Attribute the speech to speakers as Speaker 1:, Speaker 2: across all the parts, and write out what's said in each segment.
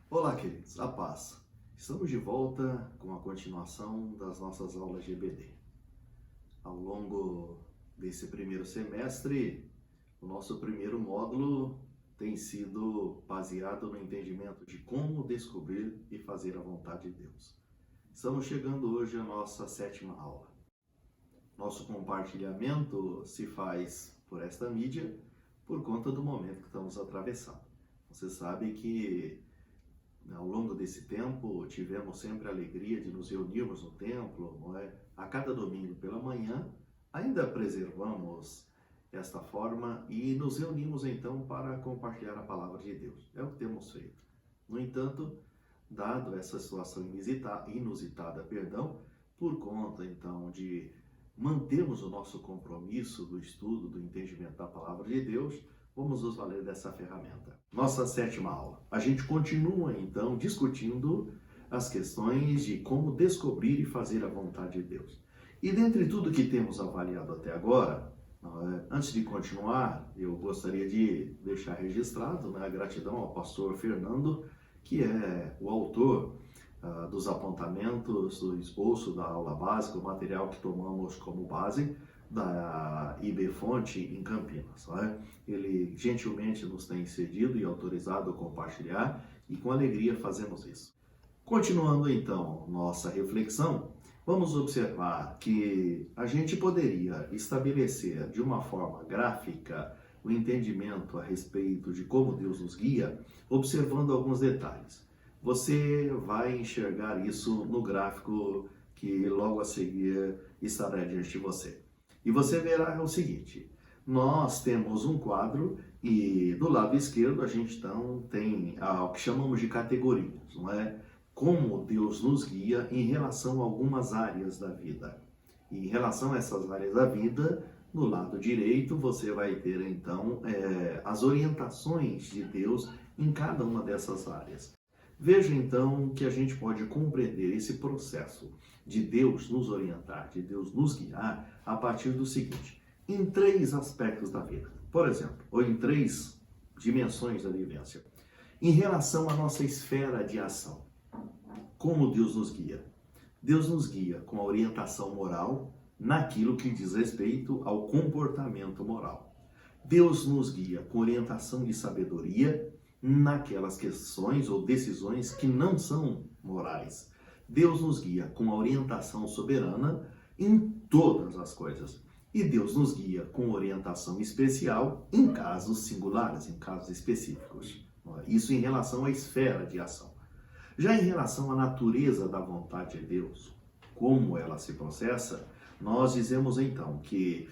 Speaker 1: Olá, queridos, a paz. Estamos de volta com a continuação das nossas aulas de EBD. Ao longo desse primeiro semestre, o nosso primeiro módulo tem sido baseado no entendimento de como descobrir e fazer a vontade de Deus. Estamos chegando hoje à nossa sétima aula. Nosso compartilhamento se faz por esta mídia por conta do momento que estamos atravessando. Você sabe que ao longo desse tempo, tivemos sempre a alegria de nos reunirmos no templo, não é? A cada domingo pela manhã, ainda preservamos esta forma e nos reunimos então para compartilhar a palavra de Deus. É o que temos feito. No entanto, dado essa situação inusitada, por conta então de mantermos o nosso compromisso do estudo, do entendimento da palavra de Deus, vamos nos valer dessa ferramenta. Nossa sétima aula. A gente continua, então, discutindo as questões de como descobrir e fazer a vontade de Deus. E dentre tudo que temos avaliado até agora, antes de continuar, eu gostaria de deixar registrado a gratidão ao pastor Fernando, que é o autor dos apontamentos, do esboço da aula básica, o material que tomamos como base da IB Fonte em Campinas. Ele gentilmente nos tem cedido e autorizado a compartilhar e com alegria fazemos isso. Continuando então nossa reflexão, vamos observar que a gente poderia estabelecer de uma forma gráfica o entendimento a respeito de como Deus nos guia, observando alguns detalhes. Você vai enxergar isso no gráfico que logo a seguir estará diante de você. E você verá o seguinte, nós temos um quadro e do lado esquerdo a gente então tem o que chamamos de categorias, não é? Como Deus nos guia em relação a algumas áreas da vida. E em relação a essas áreas da vida, no lado direito você vai ter então as orientações de Deus em cada uma dessas áreas. Veja então que a gente pode compreender esse processo de Deus nos orientar, de Deus nos guiar, a partir do seguinte, em 3 aspectos da vida, por exemplo, ou em 3 dimensões da vivência. Em relação à nossa esfera de ação, como Deus nos guia? Deus nos guia com a orientação moral naquilo que diz respeito ao comportamento moral. Deus nos guia com orientação de sabedoria naquelas questões ou decisões que não são morais. Deus nos guia com a orientação soberana em todas as coisas. E Deus nos guia com orientação especial em casos singulares, em casos específicos. Isso em relação à esfera de ação. Já em relação à natureza da vontade de Deus, como ela se processa, nós dizemos então que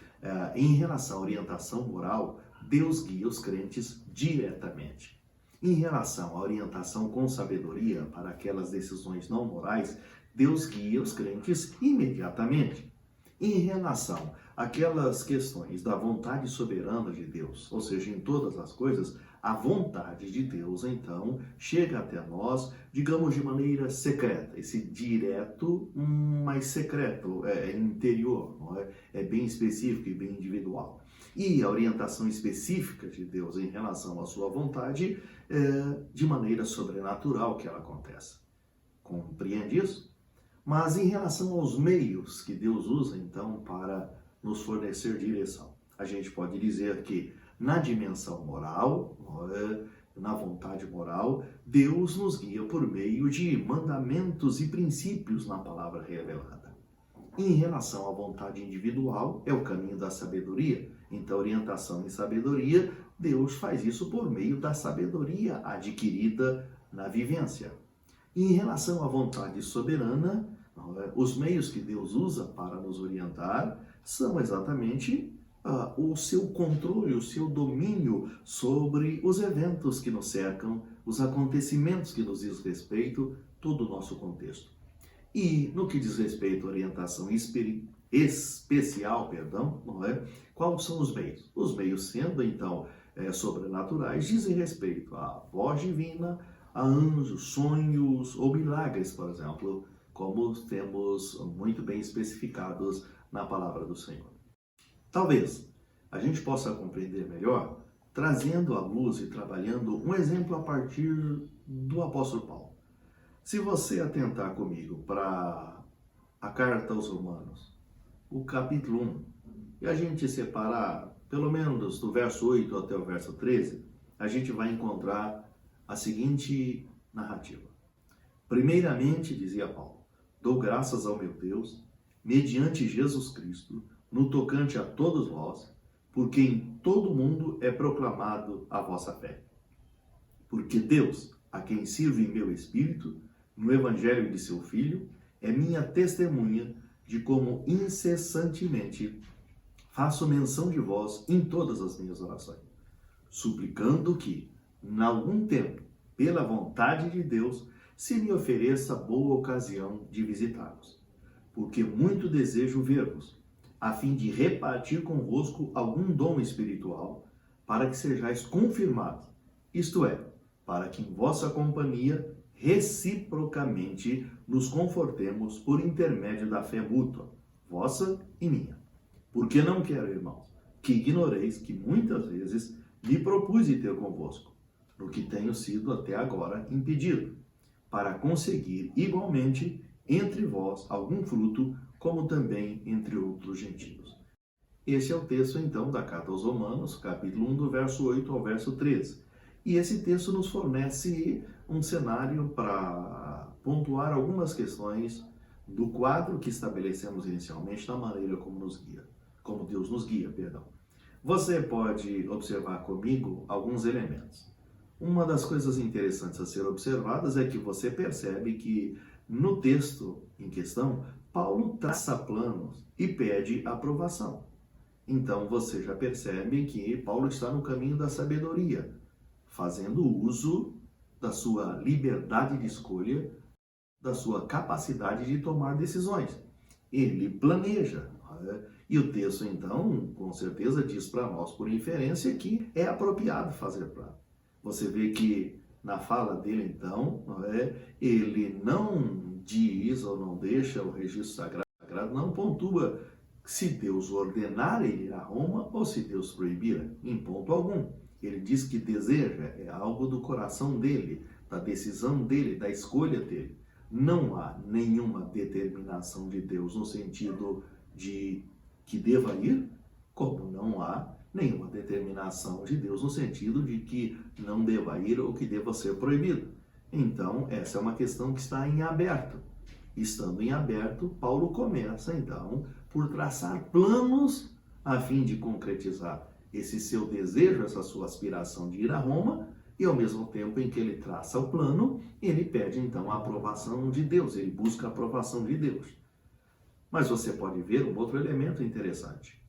Speaker 1: em relação à orientação moral, Deus guia os crentes diretamente. Em relação à orientação com sabedoria para aquelas decisões não morais, Deus guia os crentes imediatamente. Em relação àquelas questões da vontade soberana de Deus, ou seja, em todas as coisas, a vontade de Deus, então, chega até nós, digamos, de maneira secreta. Esse direto, mais secreto, é interior, não é? É bem específico e bem individual. E a orientação específica de Deus em relação à sua vontade de maneira sobrenatural que ela acontece. Compreende isso? Mas em relação aos meios que Deus usa, então, para nos fornecer direção, a gente pode dizer que na dimensão moral, na vontade moral, Deus nos guia por meio de mandamentos e princípios na palavra revelada. Em relação à vontade individual, é o caminho da sabedoria. Então, orientação em sabedoria, Deus faz isso por meio da sabedoria adquirida na vivência. Em relação à vontade soberana, os meios que Deus usa para nos orientar são exatamente o seu controle, o seu domínio sobre os eventos que nos cercam, os acontecimentos que nos diz respeito, todo o nosso contexto. E no que diz respeito à orientação especial, não é? Quais são os meios? Os meios sendo, então, sobrenaturais, dizem respeito à voz divina, a anjos, sonhos ou milagres, por exemplo, como temos muito bem especificados na palavra do Senhor. Talvez a gente possa compreender melhor trazendo à luz e trabalhando um exemplo a partir do apóstolo Paulo. Se você atentar comigo para a carta aos Romanos, o capítulo 1, e a gente separar pelo menos do verso 8 até o verso 13, a gente vai encontrar a seguinte narrativa. Primeiramente, dizia Paulo, dou graças ao meu Deus, mediante Jesus Cristo, no tocante a todos vós, porque em todo o mundo é proclamado a vossa fé. Porque Deus, a quem sirvo em meu espírito, no evangelho de seu Filho, é minha testemunha de como incessantemente faço menção de vós em todas as minhas orações, suplicando que, em algum tempo, pela vontade de Deus, se me ofereça boa ocasião de visitá-los. Porque muito desejo ver-vos, a fim de repartir convosco algum dom espiritual, para que sejais confirmados, isto é, para que em vossa companhia reciprocamente nos confortemos por intermédio da fé mútua, vossa e minha. Porque não quero, irmãos, que ignoreis que muitas vezes me propus ir ter convosco, no que tenho sido até agora impedido, para conseguir igualmente entre vós algum fruto, como também entre outros gentios. Esse é o texto, então, da Carta aos Romanos, capítulo 1, do verso 8 ao verso 13. E esse texto nos fornece um cenário para pontuar algumas questões do quadro que estabelecemos inicialmente da maneira como Deus nos guia, perdão. Você pode observar comigo alguns elementos. Uma das coisas interessantes a ser observadas é que você percebe que no texto em questão, Paulo traça planos e pede aprovação. Então você já percebe que Paulo está no caminho da sabedoria, fazendo uso da sua liberdade de escolha, da sua capacidade de tomar decisões. Ele planeja. E o texto, então, com certeza diz para nós, por inferência, que é apropriado fazer plano. Você vê que na fala dele, então, ele não diz ou não deixa o registro sagrado, não pontua se Deus ordenar ele ir a Roma ou se Deus proibir, em ponto algum. Ele diz que deseja, é algo do coração dele, da decisão dele, da escolha dele. Não há nenhuma determinação de Deus no sentido de que deva ir, como não há nenhuma determinação de Deus no sentido de que não deva ir ou que deva ser proibido. Então, essa é uma questão que está em aberto. Estando em aberto, Paulo começa, então, por traçar planos a fim de concretizar esse seu desejo, essa sua aspiração de ir a Roma, e ao mesmo tempo em que ele traça o plano, ele pede, então, a aprovação de Deus, ele busca a aprovação de Deus. Mas você pode ver um outro elemento interessante.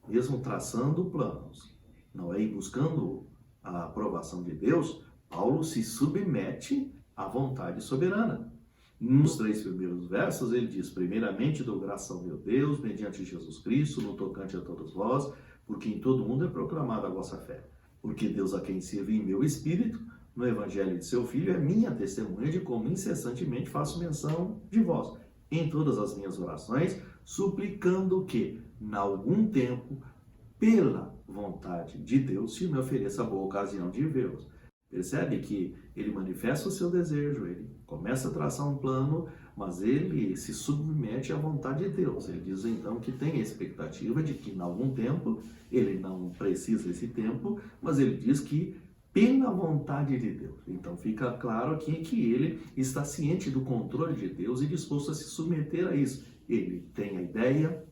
Speaker 1: Mesmo traçando planos, não é? E buscando a aprovação de Deus, Paulo se submete à vontade soberana. Nos 3 primeiros versos, ele diz, primeiramente, dou graças ao meu Deus, mediante Jesus Cristo, no tocante a todos vós, porque em todo mundo é proclamada a vossa fé. Porque Deus, a quem sirvo em meu espírito, no evangelho de seu Filho, é minha testemunha de como incessantemente faço menção de vós, em todas as minhas orações, suplicando que, em algum tempo, pela vontade de Deus, se me ofereça a boa ocasião de vê-los. Percebe que ele manifesta o seu desejo, ele começa a traçar um plano, mas ele se submete à vontade de Deus. Ele diz então que tem a expectativa de que em algum tempo, ele não precisa desse tempo, mas ele diz que pela vontade de Deus. Então fica claro aqui que ele está ciente do controle de Deus e disposto a se submeter a isso. Ele tem a ideia,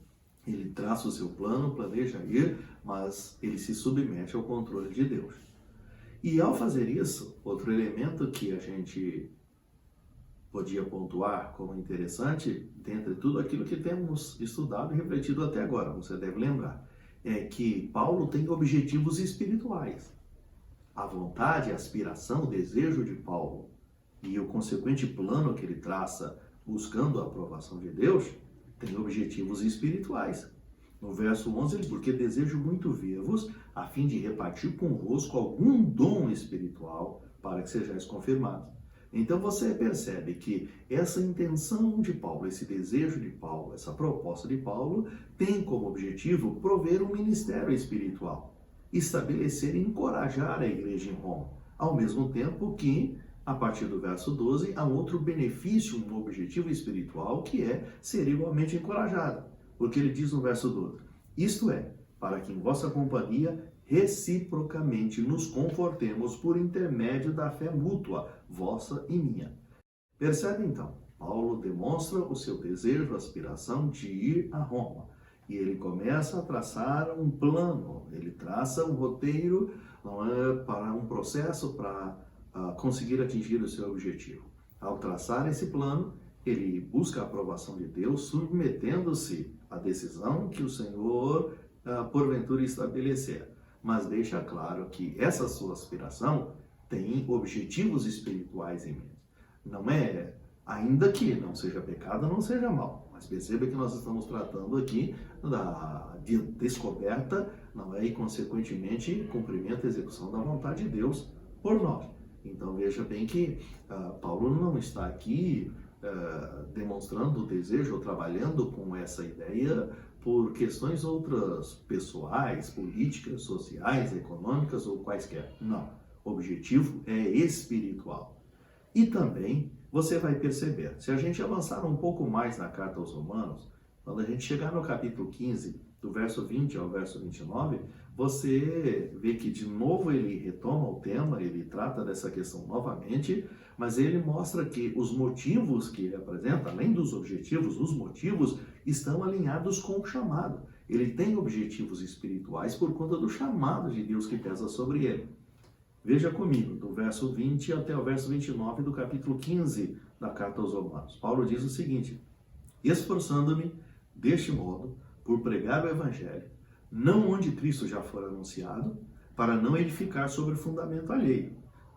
Speaker 1: ele traça o seu plano, planeja ir, mas ele se submete ao controle de Deus. E ao fazer isso, outro elemento que a gente podia pontuar como interessante, dentre tudo aquilo que temos estudado e refletido até agora, você deve lembrar, é que Paulo tem objetivos espirituais. A vontade, a aspiração, o desejo de Paulo e o consequente plano que ele traça buscando a aprovação de Deus, tem objetivos espirituais. No verso 11, ele diz, porque desejo muito ver-vos, a fim de repartir convosco algum dom espiritual, para que sejais confirmados. Então você percebe que essa intenção de Paulo, esse desejo de Paulo, essa proposta de Paulo, tem como objetivo prover um ministério espiritual. estabelecer e encorajar a igreja em Roma, ao mesmo tempo que, a partir do verso 12, há outro benefício, um objetivo espiritual, que é ser igualmente encorajado. Porque ele diz no verso 12, isto é, para que em vossa companhia reciprocamente nos confortemos por intermédio da fé mútua, vossa e minha. Percebe então, Paulo demonstra o seu desejo, aspiração de ir a Roma. E ele começa a traçar um plano, ele traça um roteiro para um processo para conseguir atingir o seu objetivo. Ao traçar esse plano, ele busca a aprovação de Deus, submetendo-se à decisão que o Senhor, porventura, estabelecer. Mas deixa claro que essa sua aspiração tem objetivos espirituais em mente. Não é, ainda que não seja pecado, não seja mal. Mas perceba que nós estamos tratando aqui de descoberta, não é? E, consequentemente, cumprimento e execução da vontade de Deus por nós. Então, veja bem que Paulo não está aqui demonstrando o desejo ou trabalhando com essa ideia por questões outras pessoais, políticas, sociais, econômicas ou quaisquer. Não. O objetivo é espiritual. E também você vai perceber, se a gente avançar um pouco mais na carta aos Romanos, quando a gente chegar no capítulo 15, do verso 20 ao verso 29, você vê que de novo ele retoma o tema, ele trata dessa questão novamente, mas ele mostra que os motivos que ele apresenta, além dos objetivos, os motivos estão alinhados com o chamado. Ele tem objetivos espirituais por conta do chamado de Deus que pesa sobre ele. Veja comigo, do verso 20 até o verso 29 do capítulo 15 da carta aos Romanos. Paulo diz o seguinte, esforçando-me deste modo por pregar o evangelho, não onde Cristo já for anunciado, para não edificar sobre fundamento alheio.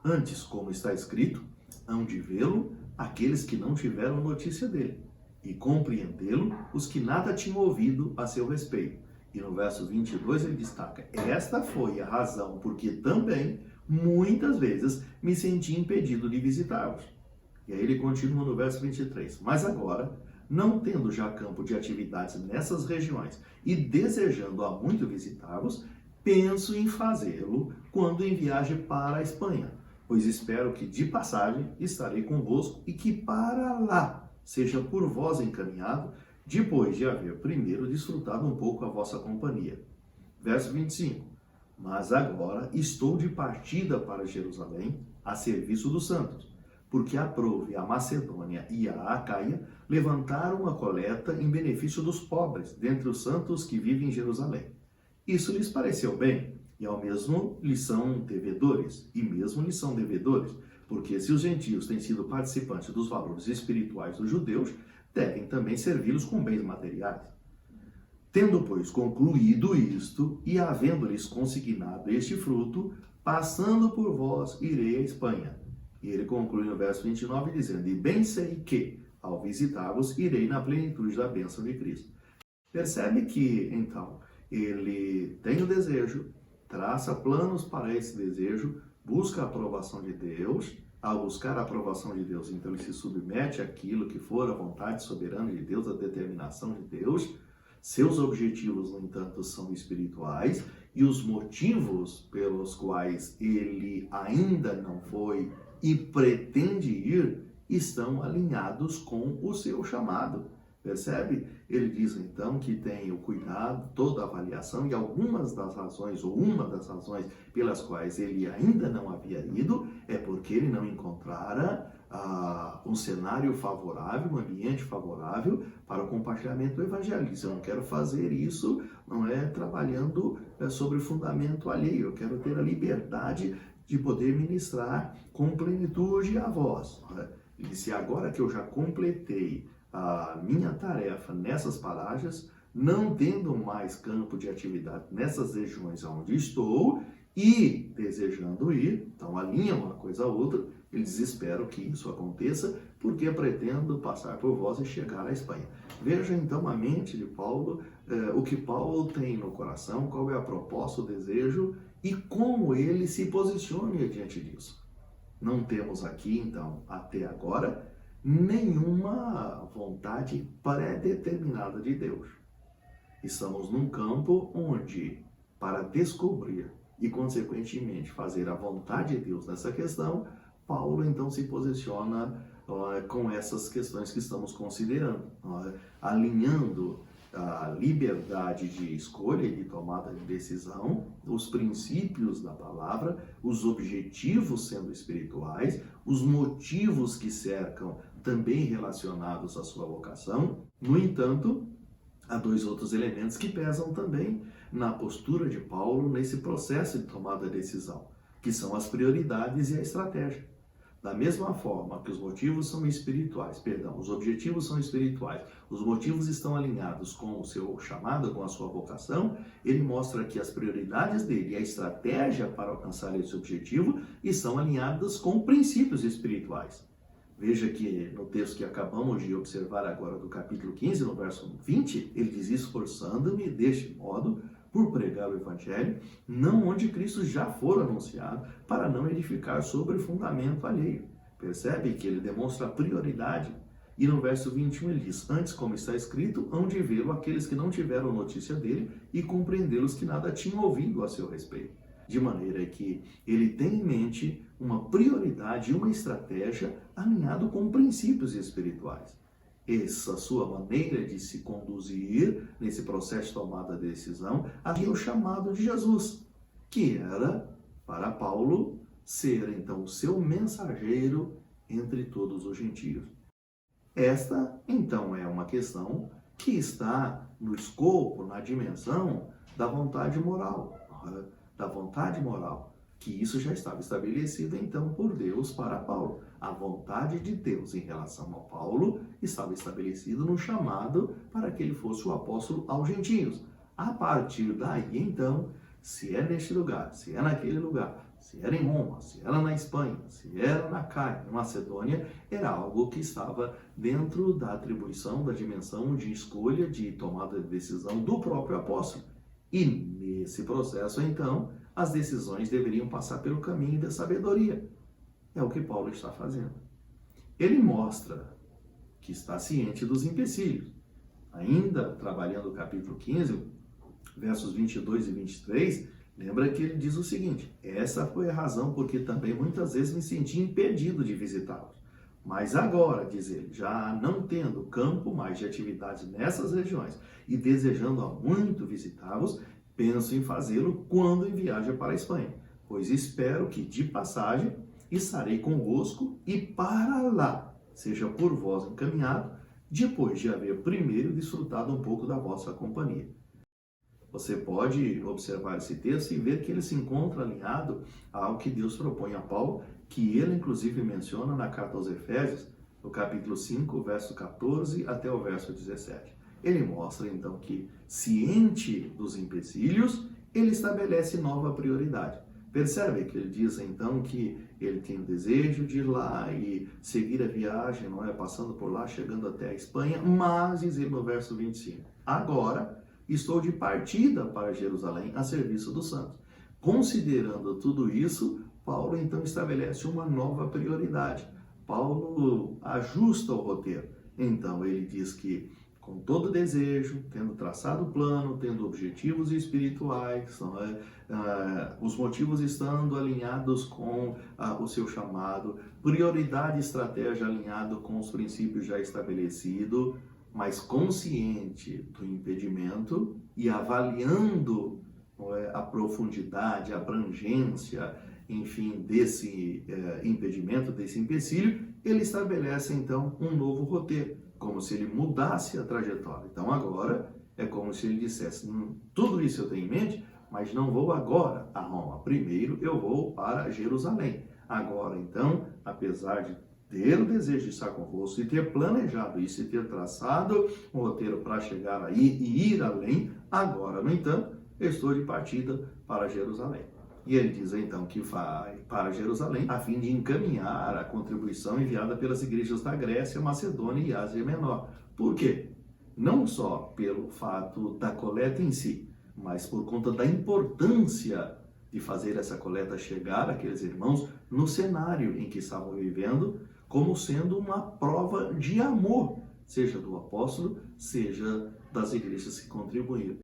Speaker 1: Antes, como está escrito, hão de vê-lo aqueles que não tiveram notícia dele, e compreendê-lo os que nada tinham ouvido a seu respeito. E no verso 22 ele destaca, esta foi a razão porque também, muitas vezes, me senti impedido de visitá-los. E aí ele continua no verso 23, mas agora, não tendo já campo de atividades nessas regiões e desejando há muito visitá-los, penso em fazê-lo quando em viagem para a Espanha, pois espero que de passagem estarei convosco e que para lá seja por vós encaminhado, depois de haver primeiro desfrutado um pouco a vossa companhia. Verso 25, mas agora estou de partida para Jerusalém a serviço dos santos, porque aprouve a Macedônia e a Acaia levantaram uma coleta em benefício dos pobres, dentre os santos que vivem em Jerusalém. Isso lhes pareceu bem, e ao mesmo lhes são devedores, porque se os gentios têm sido participantes dos valores espirituais dos judeus, devem também servi-los com bens materiais. Tendo, pois, concluído isto, e havendo-lhes consignado este fruto, passando por vós, irei à Espanha. E ele conclui no verso 29, dizendo, e bem sei que, ao visitar-vos, irei na plenitude da bênção de Cristo. Percebe que, então, ele tem o desejo, traça planos para esse desejo, busca a aprovação de Deus. Ao buscar a aprovação de Deus, então ele se submete àquilo que for a vontade soberana de Deus, a determinação de Deus. Seus objetivos, no entanto, são espirituais, e os motivos pelos quais ele ainda não foi e pretende ir estão alinhados com o seu chamado. Percebe? Ele diz então que tem o cuidado, toda a avaliação, e algumas das razões, ou uma das razões pelas quais ele ainda não havia ido, é porque ele não encontrara um cenário favorável, um ambiente favorável para o compartilhamento do evangelho. Eu não quero fazer isso, não é trabalhando sobre fundamento alheio, eu quero ter a liberdade de poder ministrar com plenitude a vós. Ele disse, agora que eu já completei a minha tarefa nessas paragens, não tendo mais campo de atividade nessas regiões onde estou e desejando ir, então alinha uma coisa a outra, ele diz, espero que isso aconteça, porque pretendo passar por vós e chegar à Espanha. Veja então a mente de Paulo, o que Paulo tem no coração, qual é a proposta, o desejo e como ele se posiciona diante disso. Não temos aqui, então, até agora, nenhuma vontade pré-determinada de Deus. Estamos num campo onde, para descobrir e, consequentemente, fazer a vontade de Deus nessa questão, Paulo então se posiciona com essas questões que estamos considerando, alinhando a liberdade de escolha e de tomada de decisão, os princípios da palavra, os objetivos sendo espirituais, os motivos que cercam também relacionados à sua vocação. No entanto, há dois outros elementos que pesam também na postura de Paulo nesse processo de tomada de decisão, que são as prioridades e a estratégia. Da mesma forma que os motivos são espirituais, os objetivos são espirituais, os motivos estão alinhados com o seu chamado, com a sua vocação, ele mostra que as prioridades dele e a estratégia para alcançar esse objetivo estão alinhadas com princípios espirituais. Veja que no texto que acabamos de observar agora do capítulo 15, no verso 20, ele diz: esforçando-me deste modo por pregar o Evangelho, não onde Cristo já for anunciado, para não edificar sobre fundamento alheio. Percebe que ele demonstra a prioridade. E no verso 21 ele diz: antes, como está escrito, hão de vê-lo aqueles que não tiveram notícia dele e compreendê-los que nada tinham ouvido a seu respeito. De maneira que ele tem em mente uma prioridade e uma estratégia alinhado com princípios espirituais. Essa sua maneira de se conduzir nesse processo de tomada de decisão havia o chamado de Jesus, que era, para Paulo, ser então o seu mensageiro entre todos os gentios. Esta, então, é uma questão que está no escopo, na dimensão da vontade moral, que isso já estava estabelecido então por Deus para Paulo. A vontade de Deus em relação a Paulo estava estabelecido no chamado para que ele fosse o apóstolo aos gentios. A partir daí, então, se é neste lugar, se é naquele lugar, se era em Roma, se era na Espanha, se era na Caia, na Macedônia, era algo que estava dentro da atribuição, da dimensão de escolha, de tomada de decisão do próprio apóstolo. E nesse processo, então, as decisões deveriam passar pelo caminho da sabedoria. É o que Paulo está fazendo. Ele mostra que está ciente dos empecilhos. Ainda trabalhando o capítulo 15, versos 22 e 23, lembra que ele diz o seguinte: essa foi a razão porque também muitas vezes me senti impedido de visitá-los. Mas agora, diz ele, já não tendo campo mais de atividade nessas regiões e desejando há muito visitá-los, penso em fazê-lo quando em viagem para a Espanha, pois espero que de passagem estarei convosco e para lá seja por vós encaminhado, depois de haver primeiro desfrutado um pouco da vossa companhia. Você pode observar esse texto e ver que ele se encontra alinhado ao que Deus propõe a Paulo, que ele inclusive menciona na carta aos Efésios, no capítulo 5, verso 14 até o verso 17. Ele mostra então que, ciente dos empecilhos, ele estabelece nova prioridade. Percebe que ele diz então que ele tem o desejo de ir lá e seguir a viagem, não é? Passando por lá, chegando até a Espanha, mas diz ele no verso 25, agora estou de partida para Jerusalém a serviço dos santos. Considerando tudo isso, Paulo então estabelece uma nova prioridade. Paulo ajusta o roteiro. Então ele diz que com todo desejo, tendo traçado o plano, tendo objetivos espirituais, os motivos estando alinhados com o seu chamado, prioridade e estratégia alinhado com os princípios já estabelecidos, mas consciente do impedimento e avaliando a profundidade, a abrangência, enfim, desse impedimento, desse empecilho, ele estabelece então um novo roteiro, como se ele mudasse a trajetória. Então agora é como se ele dissesse, tudo isso eu tenho em mente, mas não vou agora a Roma. Primeiro eu vou para Jerusalém. Agora então, apesar de ter o desejo de estar convosco e ter planejado isso e ter traçado um roteiro para chegar aí e ir além, agora, no entanto, eu estou de partida para Jerusalém. E ele diz então que vai para Jerusalém a fim de encaminhar a contribuição enviada pelas igrejas da Grécia, Macedônia e Ásia Menor. Por quê? Não só pelo fato da coleta em si, mas por conta da importância de fazer essa coleta chegar àqueles irmãos no cenário em que estavam vivendo, como sendo uma prova de amor, seja do apóstolo, seja das igrejas que contribuíram.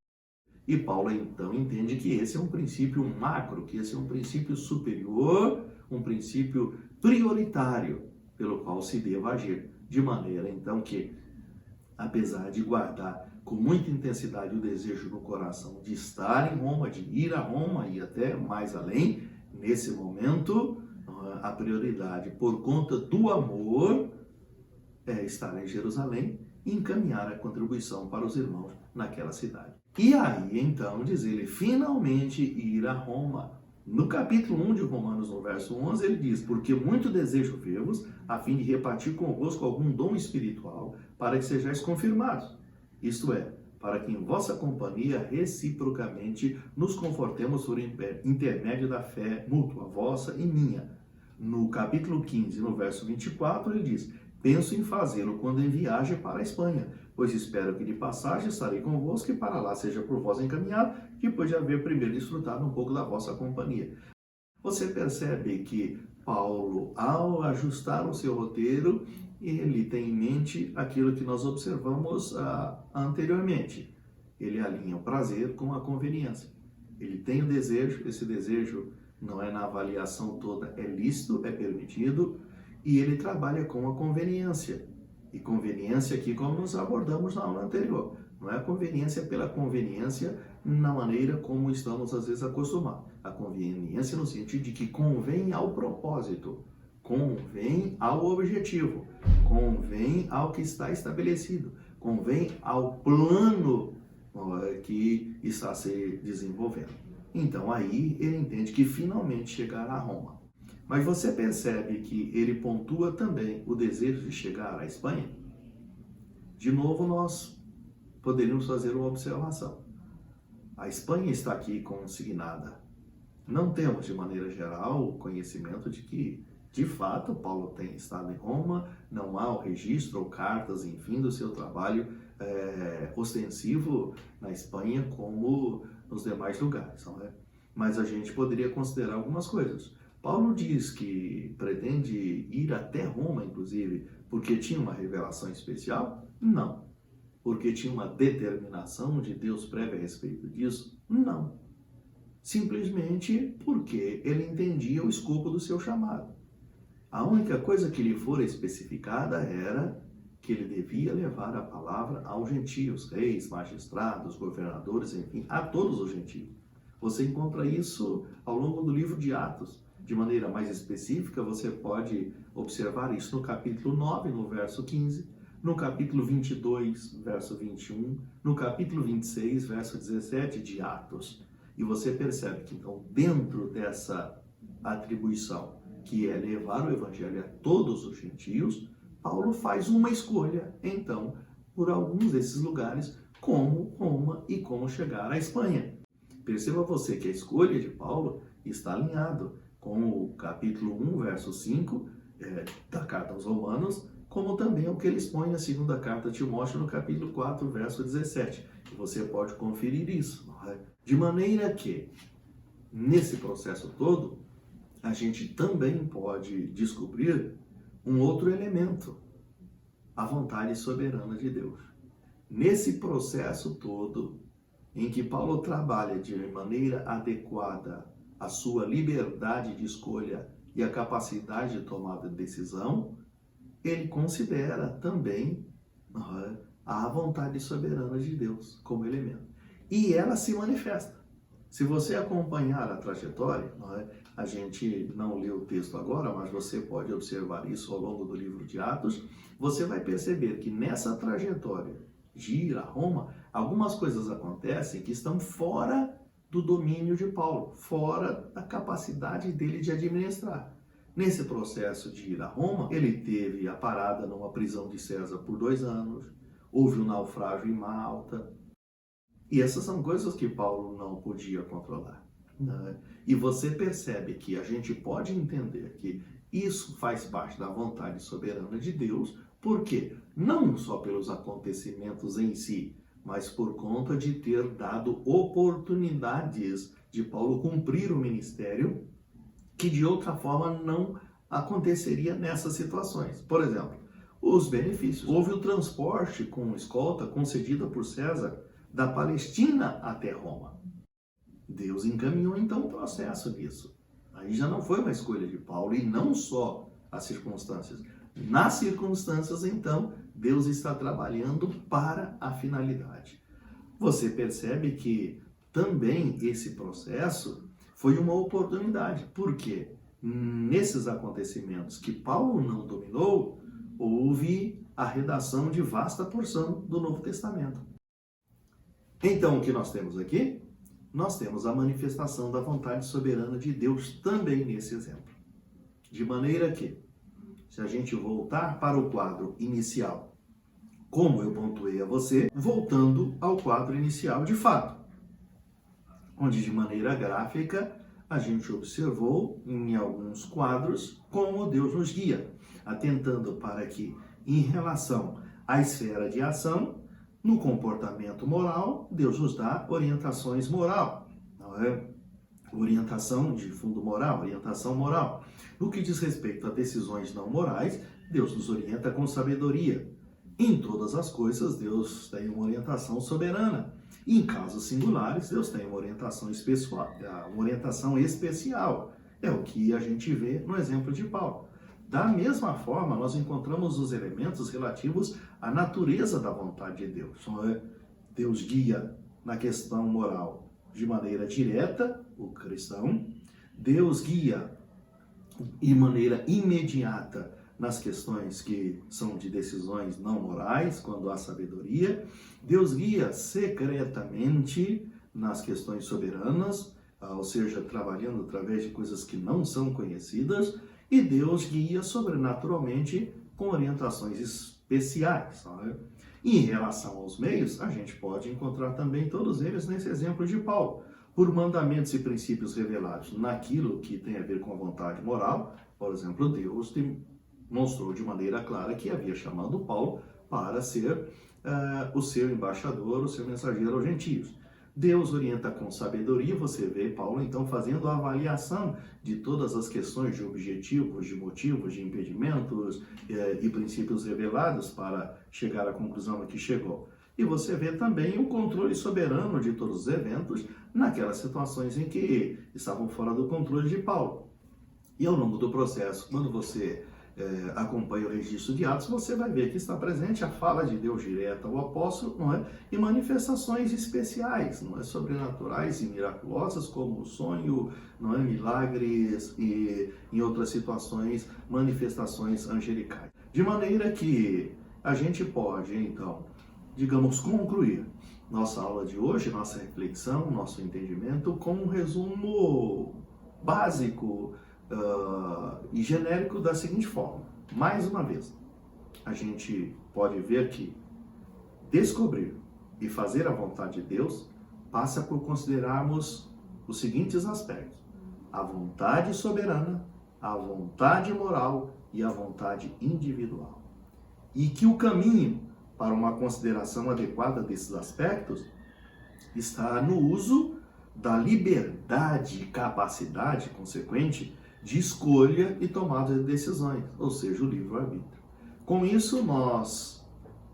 Speaker 1: E Paulo então entende que esse é um princípio macro, que esse é um princípio superior, um princípio prioritário, pelo qual se deva agir. De maneira então que, apesar de guardar com muita intensidade o desejo no coração de estar em Roma, de ir a Roma e até mais além, nesse momento, a prioridade por conta do amor é estar em Jerusalém e encaminhar a contribuição para os irmãos naquela cidade. E aí, então, diz ele, finalmente ir a Roma. No capítulo 1 de Romanos, no verso 11, ele diz, porque muito desejo ver-vos, a fim de repartir convosco algum dom espiritual, para que sejais confirmados. Isto é, para que em vossa companhia reciprocamente nos confortemos por intermédio da fé mútua, vossa e minha. No capítulo 15, no verso 24, ele diz, penso em fazê-lo quando em viagem para a Espanha, pois espero que de passagem estarei convosco e para lá seja por vós encaminhado, depois de haver primeiro desfrutado um pouco da vossa companhia. Você percebe que Paulo, ao ajustar o seu roteiro, ele tem em mente aquilo que nós observamos anteriormente. Ele alinha o prazer com a conveniência. Ele tem o desejo, esse desejo não é na avaliação toda, é lícito, é permitido, e ele trabalha com a conveniência. E conveniência aqui, como nós abordamos na aula anterior, não é a conveniência pela conveniência na maneira como estamos às vezes acostumados. A conveniência no sentido de que convém ao propósito, convém ao objetivo, convém ao que está estabelecido, convém ao plano que está se desenvolvendo. Então aí ele entende que finalmente chegará a Roma. Mas você percebe que ele pontua também o desejo de chegar à Espanha? De novo, nós poderíamos fazer uma observação. A Espanha está aqui consignada. Não temos, de maneira geral, o conhecimento de que, de fato, Paulo tem estado em Roma, não há o registro ou cartas, enfim, do seu trabalho ostensivo na Espanha como nos demais lugares, não é? Mas a gente poderia considerar algumas coisas. Paulo diz que pretende ir até Roma, inclusive, porque tinha uma revelação especial? Não. Porque tinha uma determinação de Deus prévia a respeito disso? Não. Simplesmente porque ele entendia o escopo do seu chamado. A única coisa que lhe fora especificada era que ele devia levar a palavra aos gentios, reis, magistrados, governadores, enfim, a todos os gentios. Você encontra isso ao longo do livro de Atos. De maneira mais específica, você pode observar isso no capítulo 9, no verso 15, no capítulo 22, verso 21, no capítulo 26, verso 17 de Atos. E você percebe que, então, dentro dessa atribuição, que é levar o evangelho a todos os gentios, Paulo faz uma escolha, então, por alguns desses lugares, como Roma e como chegar à Espanha. Perceba você que a escolha de Paulo está alinhado com o capítulo 1, verso 5 da carta aos Romanos, como também o que ele expõe na segunda carta a Timóteo, no capítulo 4, verso 17. E você pode conferir isso. Não é? De maneira que, nesse processo todo, a gente também pode descobrir um outro elemento, a vontade soberana de Deus. Nesse processo todo, em que Paulo trabalha de maneira adequada a sua liberdade de escolha e a capacidade de tomada de decisão, ele considera também a vontade soberana de Deus como elemento. E ela se manifesta. Se você acompanhar a trajetória, a gente não lê o texto agora, mas você pode observar isso ao longo do livro de Atos, você vai perceber que nessa trajetória de ir a Roma, algumas coisas acontecem que estão fora do domínio de Paulo, fora da capacidade dele de administrar. Nesse processo de ir a Roma, ele teve a parada numa prisão de César por 2 anos, houve um naufrágio em Malta, e essas são coisas que Paulo não podia controlar. Né? E você percebe que a gente pode entender que isso faz parte da vontade soberana de Deus, porque não só pelos acontecimentos em si, mas por conta de ter dado oportunidades de Paulo cumprir o ministério que de outra forma não aconteceria nessas situações. Por exemplo, os benefícios. Houve o transporte com escolta concedida por César da Palestina até Roma. Deus encaminhou então o processo nisso. Aí já não foi uma escolha de Paulo, e não só as circunstâncias. Nas circunstâncias, então, Deus está trabalhando para a finalidade. Você percebe que também esse processo foi uma oportunidade. Por quê? Nesses acontecimentos que Paulo não dominou, houve a redação de vasta porção do Novo Testamento. Então, o que nós temos aqui? Nós temos a manifestação da vontade soberana de Deus também nesse exemplo. De maneira que, se a gente voltar para o quadro inicial, como eu pontuei a você, voltando ao quadro inicial de fato, onde de maneira gráfica a gente observou em alguns quadros como Deus nos guia, atentando para que, em relação à esfera de ação, no comportamento moral, Deus nos dá orientações moral, não é? Orientação de fundo moral, orientação moral. No que diz respeito a decisões não morais, Deus nos orienta com sabedoria. Em todas as coisas, Deus tem uma orientação soberana. E em casos singulares, Deus tem uma orientação especial. É o que a gente vê no exemplo de Paulo. Da mesma forma, nós encontramos os elementos relativos à natureza da vontade de Deus. Deus guia na questão moral de maneira direta o cristão. Deus guia de maneira imediata nas questões que são de decisões não morais, quando há sabedoria. Deus guia secretamente nas questões soberanas, ou seja, trabalhando através de coisas que não são conhecidas, e Deus guia sobrenaturalmente com orientações especiais. E em relação aos meios, a gente pode encontrar também todos eles nesse exemplo de Paulo, por mandamentos e princípios revelados naquilo que tem a ver com a vontade moral. Por exemplo, Deus mostrou de maneira clara que havia chamado Paulo para ser o seu embaixador, o seu mensageiro aos gentios. Deus orienta com sabedoria. Você vê Paulo então fazendo a avaliação de todas as questões de objetivos, de motivos, de impedimentos e princípios revelados para chegar à conclusão a que chegou. E você vê também o controle soberano de todos os eventos naquelas situações em que estavam fora do controle de Paulo. E ao longo do processo, quando você acompanha o registro de Atos, você vai ver que está presente a fala de Deus direta ao apóstolo, não é? E manifestações especiais, não é? Sobrenaturais e miraculosas, como o sonho, não é? Milagres e, em outras situações, manifestações angelicais. De maneira que a gente pode, então, digamos, concluir nossa aula de hoje, nossa reflexão, nosso entendimento, com um resumo básico e genérico da seguinte forma. Mais uma vez, a gente pode ver que descobrir e fazer a vontade de Deus passa por considerarmos os seguintes aspectos: a vontade soberana, a vontade moral e a vontade individual. E que o caminho para uma consideração adequada desses aspectos está no uso da liberdade e capacidade consequente de escolha e tomada de decisões, ou seja, o livre-arbítrio. Com isso, nós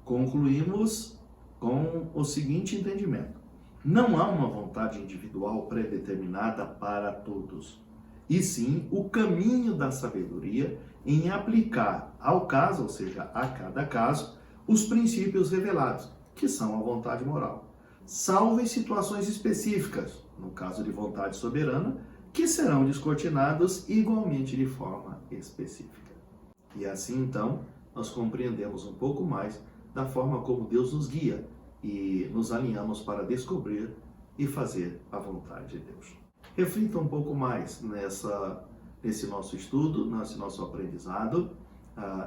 Speaker 1: concluímos com o seguinte entendimento: não há uma vontade individual pré-determinada para todos, e sim o caminho da sabedoria em aplicar ao caso, ou seja, a cada caso, os princípios revelados, que são a vontade moral, salvo em situações específicas, no caso de vontade soberana, que serão descortinados igualmente de forma específica. E assim, então, nós compreendemos um pouco mais da forma como Deus nos guia e nos alinhamos para descobrir e fazer a vontade de Deus. Reflita um pouco mais nesse nosso estudo, nesse nosso aprendizado.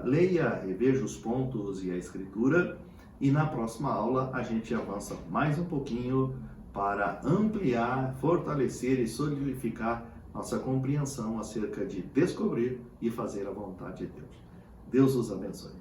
Speaker 1: Leia, reveja os pontos e a escritura, e na próxima aula a gente avança mais um pouquinho para ampliar, fortalecer e solidificar nossa compreensão acerca de descobrir e fazer a vontade de Deus. Deus os abençoe.